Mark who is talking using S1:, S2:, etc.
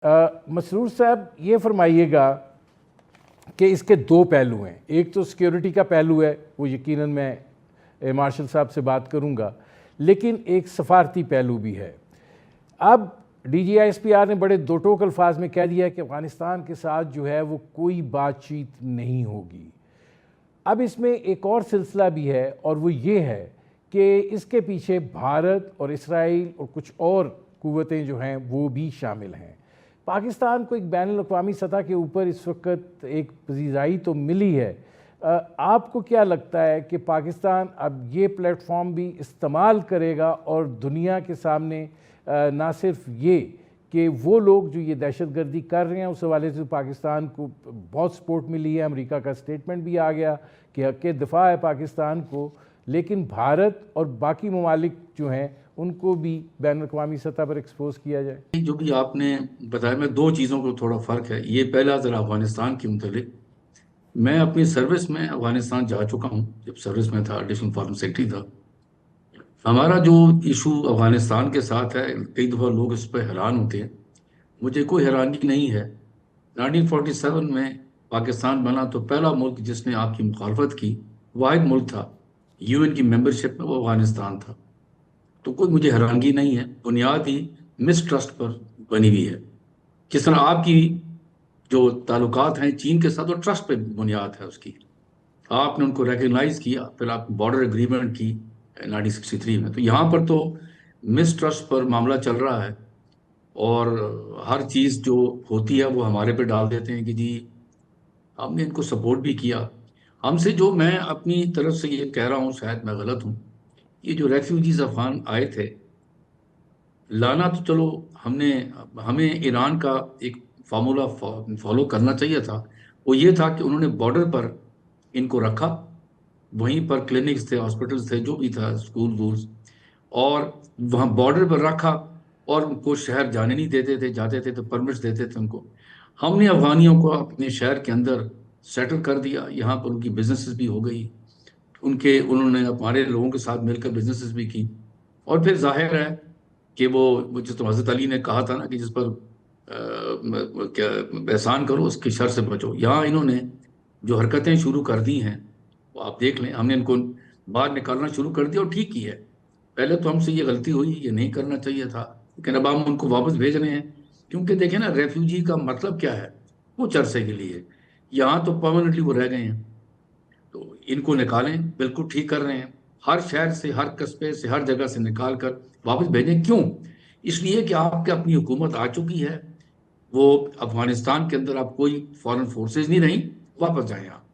S1: मसरूर साहब, ये फरमाइएगा कि इसके दो पहलू हैं। एक तो सिक्योरिटी का पहलू है, वो यकीनन मैं मार्शल साहब से बात करूंगा, लेकिन एक सफारती पहलू भी है। अब DGISPR ने बड़े दो टोक अल्फाज में कह दिया है कि अफ़गानिस्तान के साथ जो है वो कोई बातचीत नहीं होगी। अब इसमें एक और सिलसिला भी है, और वो ये है कि इसके पीछे भारत और इसराइल और कुछ और कुव्वतें जो हैं वो भी शामिल हैं। पाकिस्तान को एक बैनुल-अक़वामी सतह के ऊपर इस वक्त एक पजीराई तो मिली है। आपको क्या लगता है कि पाकिस्तान अब ये प्लेटफॉर्म भी इस्तेमाल करेगा और दुनिया के सामने ना सिर्फ ये कि वो लोग जो ये दहशतगर्दी कर रहे हैं उस हवाले से पाकिस्तान को बहुत सपोर्ट मिली है, अमेरिका का स्टेटमेंट भी आ गया कि हक़ दिफा है पाकिस्तान को, लेकिन भारत और बाकी ममालिक जो हैं उनको भी बैनुल-अक़वामी सतह पर एक्सपोज किया जाए?
S2: जो भी आपने बताया, मैं दो चीज़ों को थोड़ा फ़र्क है। ये पहला ज़रा अफ़गानिस्तान के मुतालिक, मैं अपनी सर्विस में अफ़गानिस्तान जा चुका हूँ। जब सर्विस में था, एडिशनल फॉरेन सेक्रेटरी था। हमारा जो इशू अफ़गानिस्तान के साथ है, कई दफ़ा लोग इस पर हैरान होते हैं, मुझे कोई हैरानी नहीं है। 1947 में पाकिस्तान बना तो पहला मुल्क जिसने आपकी मुखालफत की, वाहिद मुल्क था UN की मेंबरशिप में, वो अफ़गानिस्तान था। तो कोई मुझे हैरानगी नहीं है। बुनियाद ही मिसट्रस्ट पर बनी हुई है। जिस तरह आपकी जो ताल्लुकात हैं चीन के साथ, वो ट्रस्ट पे बुनियाद है उसकी। आपने उनको रिकग्नाइज किया, फिर आप बॉर्डर एग्रीमेंट की 1963 में। तो यहाँ पर तो मिसट्रस्ट पर मामला चल रहा है, और हर चीज़ जो होती है वो हमारे पे डाल देते हैं कि जी हमने इनको सपोर्ट भी किया। हमसे जो, मैं अपनी तरफ से ये कह रहा हूँ, शायद मैं गलत हूँ, ये जो रेफ्यूजीज अफगान आए थे, लाना तो चलो हमने, हमें ईरान का एक फार्मूला फॉलो करना चाहिए था। वो ये था कि उन्होंने बॉर्डर पर इनको रखा, वहीं पर क्लिनिक्स थे, हॉस्पिटल्स थे, जो भी था, स्कूल वूल्स, और वहाँ बॉर्डर पर रखा, और उनको शहर जाने नहीं देते थे, जाते थे तो परमिट्स देते थे उनको। हमने अफगानियों को अपने शहर के अंदर सेटल कर दिया, यहाँ पर उनकी बिजनेसेस भी हो गई, उन्होंने हमारे लोगों के साथ मिलकर बिजनेसेस भी की। और फिर जाहिर है कि वो जिस तो हज़रत अली ने कहा था ना कि जिस पर क्या एहसान करो उसकी शर से बचो। यहाँ इन्होंने जो हरकतें शुरू कर दी हैं, वो आप देख लें। हमने इनको बाहर निकालना शुरू कर दिया, और ठीक ही है। पहले तो हमसे ये गलती हुई, ये नहीं करना चाहिए था, लेकिन अब हम उनको वापस भेज रहे हैं। क्योंकि देखें ना, रेफ्यूजी का मतलब क्या है, कुछ अरसे के लिए। यहाँ तो परमानेंटली वो रह गए हैं, तो इनको निकालें, बिल्कुल ठीक कर रहे हैं। हर शहर से, हर कस्बे से, हर जगह से निकाल कर वापस भेजें। क्यों? इसलिए कि आपके अपनी हुकूमत आ चुकी है, वो अफगानिस्तान के अंदर अब कोई फॉरेन फोर्सेज नहीं रही, वापस जाएं आप।